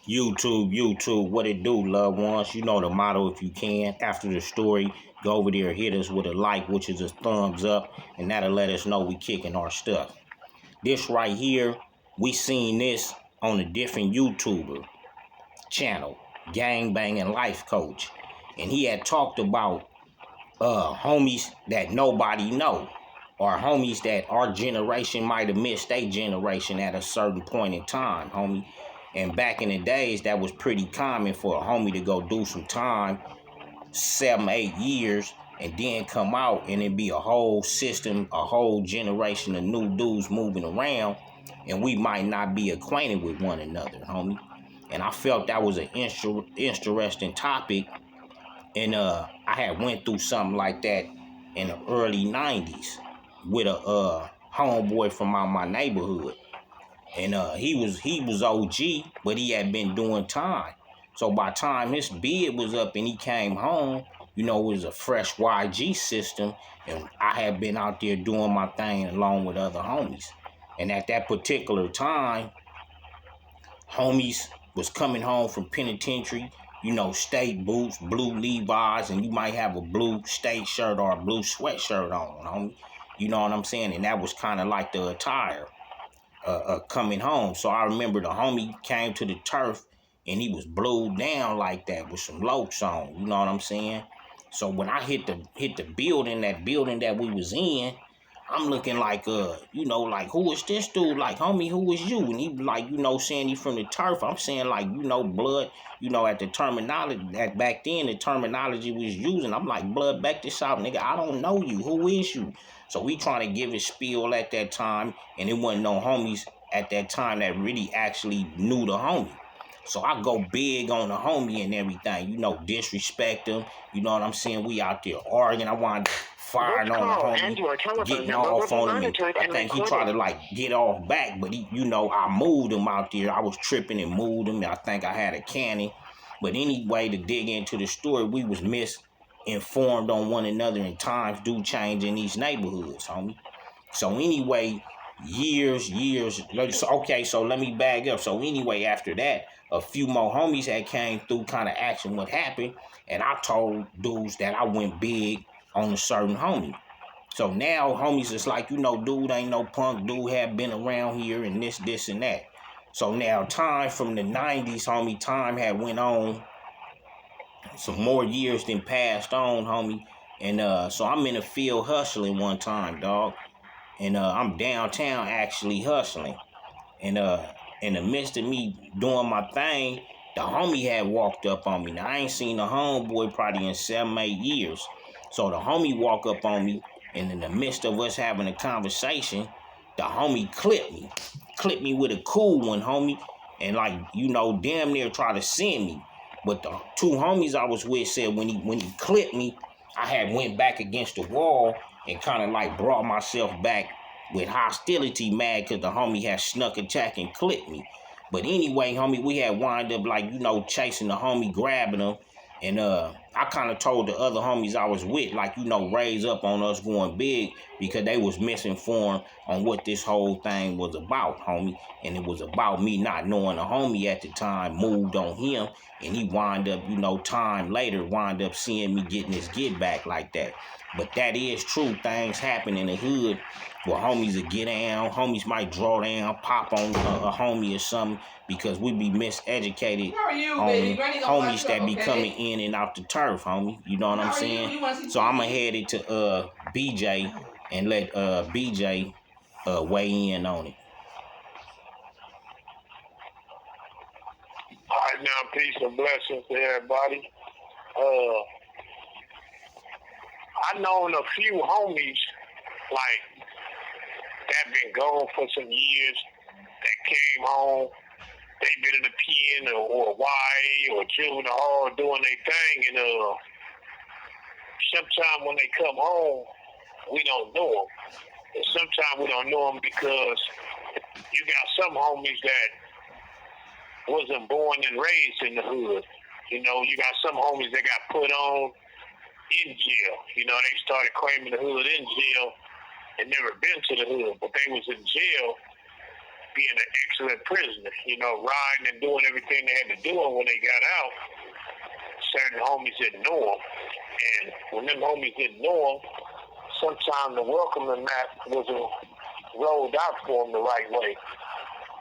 YouTube, what it do, loved ones? You know the motto if you can. After the story, go over there, hit us with a like, which is a thumbs up, and that'll let us know we kicking our stuff. This right here, we seen this on a different YouTuber channel, Gang Banging Life Coach. And he had talked about homies that nobody know, or homies that our generation might have missed their generation at a certain point in time, homie. And back in the days, that was pretty common for a homie to go do some time, 7, 8 years, and then come out and it be a whole system, a whole generation of new dudes moving around, and we might not be acquainted with one another, homie. And I felt that was an interesting topic, and I had went through something like that in the early 90s with a homeboy from my neighborhood. And he was OG, but he had been doing time. So by the time his bid was up and he came home, you know, it was a fresh YG system, and I had been out there doing my thing along with other homies. And at that particular time, homies was coming home from penitentiary, you know, state boots, blue Levi's, and you might have a blue state shirt or a blue sweatshirt on, homie. You know what I'm saying? And that was kind of like the attire coming home. So I remember the homie came to the turf and he was blued down like that with some locs on. You know what I'm saying? So when I hit the building, that building that we was in, I'm looking like you know, like, who is this dude? Like, homie, who is you? And he like, you know, saying he from the turf. I'm saying, like, you know, blood, you know, at the terminology that back then the terminology was using. I'm like, blood, back this out, nigga. I don't know you. Who is you? So we trying to give his spiel at that time, and it wasn't no homies at that time that really actually knew the homie. So I go big on the homie and everything, you know, disrespect him. You know what I'm saying? We out there arguing. I wanted firing on the homie, getting off on him. And I think he tried to like get off back, but he, you know, I moved him out there. I was tripping and moved him. I think I had a cannon. But anyway, to dig into the story, we was misinformed on one another, and times do change in these neighborhoods, homie. So anyway, years. Okay, so let me back up. So anyway, after that, a few more homies had came through, kind of asking what happened, and I told dudes that I went big on a certain homie. So now homies is like, you know, dude ain't no punk, dude had been around here and this and that. So now time from the 90s, homie, time had went on some more years than passed on, homie. And so I'm in the field hustling one time, dog. And I'm downtown actually hustling. And in the midst of me doing my thing, the homie had walked up on me. Now I ain't seen the homeboy probably in 7, 8 years. So the homie walk up on me, and in the midst of us having a conversation, the homie clipped me with a cool one, homie, and like, you know, damn near try to send me. But the two homies I was with said when he clipped me, I had went back against the wall and kind of like brought myself back with hostility, mad because the homie had snuck attack and clipped me. But anyway, homie, we had wind up like, you know, chasing the homie, grabbing him. And I kind of told the other homies I was with, like, you know, raise up on us going big, because they was misinformed on what this whole thing was about, homie. And it was about me not knowing the homie at the time, moved on him, and he wind up, you know, time later, wind up seeing me getting his get back like that. But that is true. Things happen in the hood where homies will get down, homies might draw down, pop on a homie or something, because we be miseducated on homies that be coming in and out the turf, homie. You know what I'm saying? So I'm going to head it to BJ and let BJ weigh in on it. All right, now, peace and blessings to everybody. I known a few homies, like, that been gone for some years, that came home. They been in the pen or YA or juvenile hall doing their thing, and sometimes when they come home, we don't know them. And sometimes we don't know them because you got some homies that wasn't born and raised in the hood. You know, you got some homies that got put on in jail. You know, they started claiming the hood in jail and never been to the hood, but they was in jail being an excellent prisoner, riding and doing everything they had to do. And when they got out, certain homies didn't know them. And when them homies didn't know them, sometimes the welcoming mat wasn't rolled out for them the right way.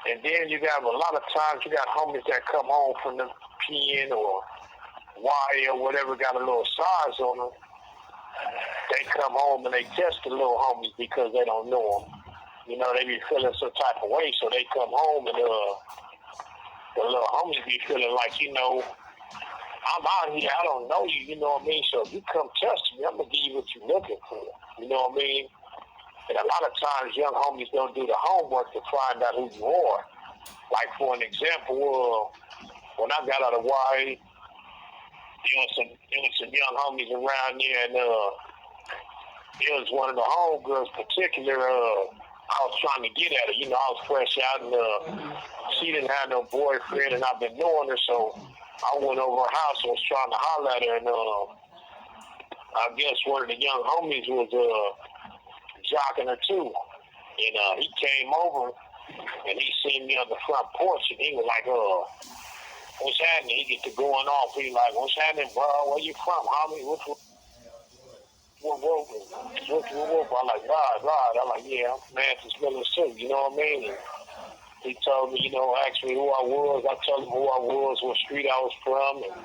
And then you got a lot of times you got homies that come home from the pen or Y or whatever, got a little size on them. They come home and they test the little homies because they don't know them. They be feeling some type of way, so they come home and the little homies be feeling like, I'm out here, I don't know you, you know what I mean? So if you come test me, I'm going to give you what you're looking for, you know what I mean? And a lot of times young homies don't do the homework to find out who you are. Like, for an example, when I got out of YA, there was some young homies around there, and it was one of the homegirls particular, I was trying to get at her. I was fresh out, and she didn't have no boyfriend, and I've been knowing her, so I went over her house and was trying to holler at her, and I guess one of the young homies was jocking her too. And he came over, and he seen me on the front porch, and he was like, what's happening? He get to going off. He like, what's happening, bro? Where you from, homie? What? I'm like, Rod. I'm like, yeah, I'm Memphis Miller's too, you know what I mean? And he told me, asked me who I was. I told him who I was, what street I was from, and,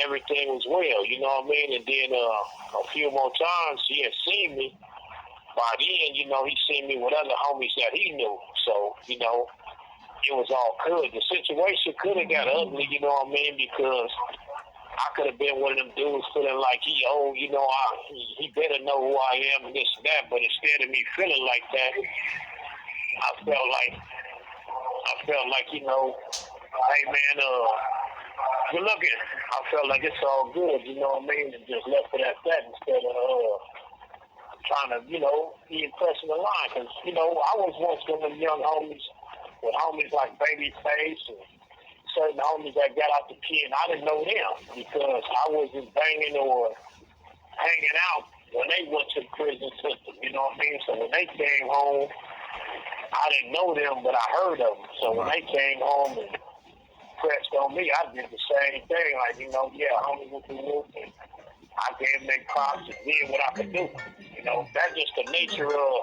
everything was well, you know what I mean? And then a few more times he had seen me. By then, he seen me with other homies that he knew. So, it was all good. The situation could have got ugly, you know what I mean? Because I could have been one of them dudes feeling like he better know who I am and this and that. But instead of me feeling like that, I felt like, hey man, good looking. I felt like it's all good, you know what I mean? And just left it at that instead of trying to, be impressing the line. Because, I was once one of them young homies with homies like Babyface and certain homies that got out the pen. I didn't know them because I wasn't banging or hanging out when they went to the prison system, you know what I mean? So when they came home, I didn't know them, but I heard of them. So when they came home and pressed on me, I did the same thing. Like, homies with the whoop, and I gave them their props and did what I could do. That's just the nature of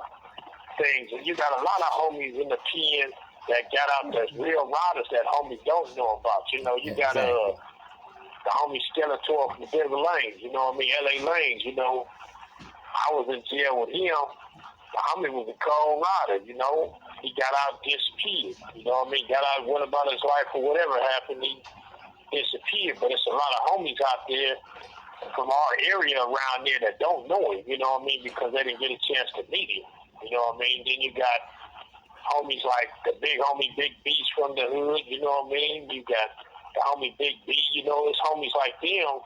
things. And you got a lot of homies in the pen that got out that's real riders that homies don't know about. You got the homie Skeletor from Denver Lanes, LA Lanes, I was in jail with him. The homie was a cold rider, he got out, disappeared, got out, went about his life or whatever happened, he disappeared. But it's a lot of homies out there from our area around there that don't know him, because they didn't get a chance to meet him, Then you got homies like the big homie Big Beast from the hood, you got the homie Big B, it's homies like them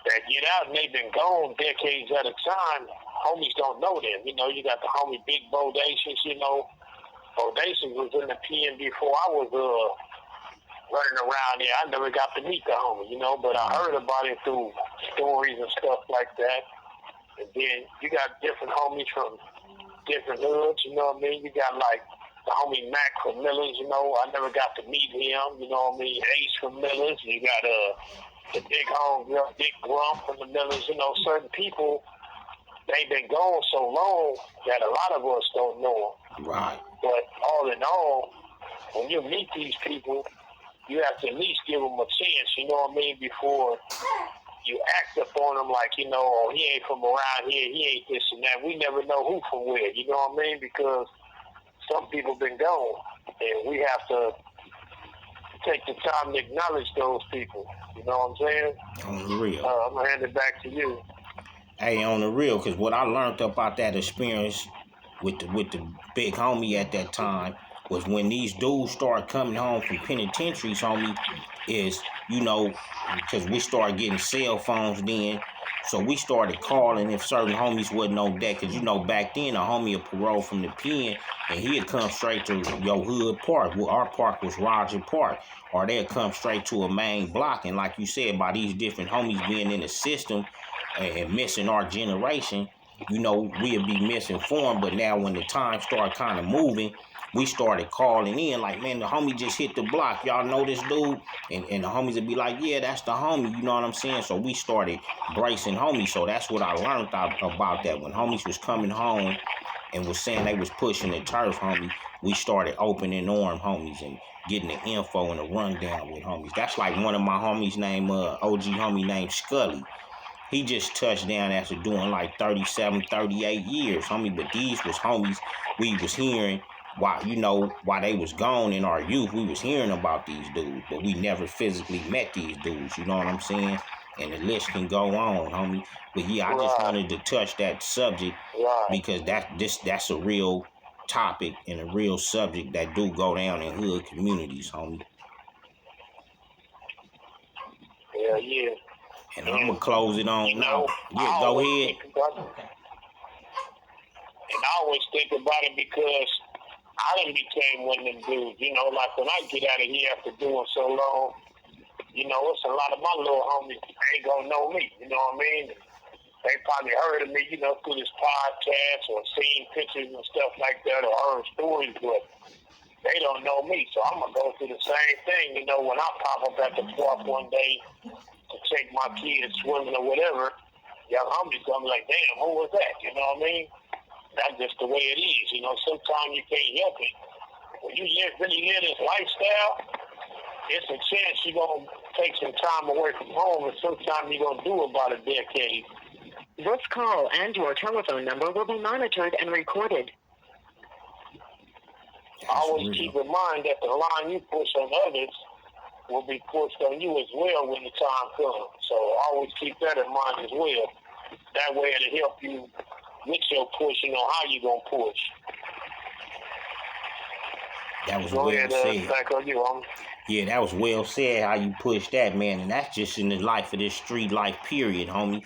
that get out and they've been gone decades at a time. Homies don't know them, you got the homie Big Bodacious, Bodacious was in the pen before I was running around there. I never got to meet the homie, but I heard about it through stories and stuff like that. And then you got different homies from different hoods, you You got like the homie Mac from Millers, I never got to meet him, Ace from Millers. You got the big homegirl, Big Grump from the Millers, certain people, they've been gone so long that a lot of us don't know them. Right. But all in all, when you meet these people, you have to at least give them a chance, before you act upon them like, he ain't from around here, he ain't this and that. We never know who from where, because some people been gone, and we have to take the time to acknowledge those people. You know what I'm saying? On the real. I'm going to hand it back to you. Hey, on the real, because what I learned about that experience with the big homie at that time was when these dudes started coming home from penitentiaries, homie, is, because we started getting cell phones then, so we started calling if certain homies wasn't on deck, because, back then, a homie would parole from the pen, and he'd come straight to your hood park. Well, our park was Roger Park, or they'd come straight to a main block, and like you said, by these different homies being in the system and missing our generation, we'd be misinformed. But now when the time started kind of moving, we started calling in like, man, the homie just hit the block. Y'all know this dude? And the homies would be like, yeah, that's the homie. You know what I'm saying? So we started bracing homies. So that's what I learned about that. When homies was coming home and was saying they was pushing the turf, homie, we started opening arm homies and getting the info and the rundown with homies. That's like one of my homies named, OG homie named Scully. He just touched down after doing like 37, 38 years, homie. But these was homies we was hearing while they was gone in our youth. We was hearing about these dudes, but we never physically met these dudes. You know what I'm saying? And the list can go on, homie. But yeah, I just wanted to touch that subject because that's a real topic and a real subject that do go down in hood communities, homie. Yeah. And I'm gonna close it on now. Yeah, go ahead. And I always think about it because I done became one of them dudes. Like when I get out of here after doing so long, it's a lot of my little homies ain't gonna know me. You know what I mean? They probably heard of me, through this podcast or seen pictures and stuff like that or heard stories, but they don't know me. So I'm gonna go through the same thing. When I pop up at the park one day to take my kids swimming or whatever, young homies gonna be like, damn, who was that? You know what I mean? That's just the way it is. Sometimes you can't help it. When you really live this lifestyle, it's a chance you're going to take some time away from home, and sometimes you're going to do about a decade. This call and your telephone number will be monitored and recorded. Always keep in mind that the line you push on others will be pushed on you as well when the time comes. So always keep that in mind as well. That way it'll help you with your pushing on how you going to push. That was well said. Back on you, Yeah, that was well said how you push that, man. And that's just in the life of this street life period, homie.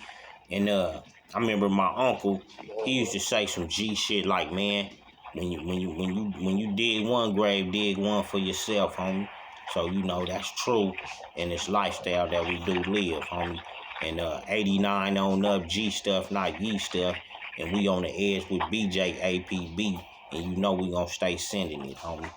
And I remember my uncle, he used to say some G shit like, man, when you dig one grave, dig one for yourself, homie. So that's true in this lifestyle that we do live, homie. And 89 on up, G stuff, not Ye stuff. And we on the edge with BJ APB. And we gonna stay sending it, homie.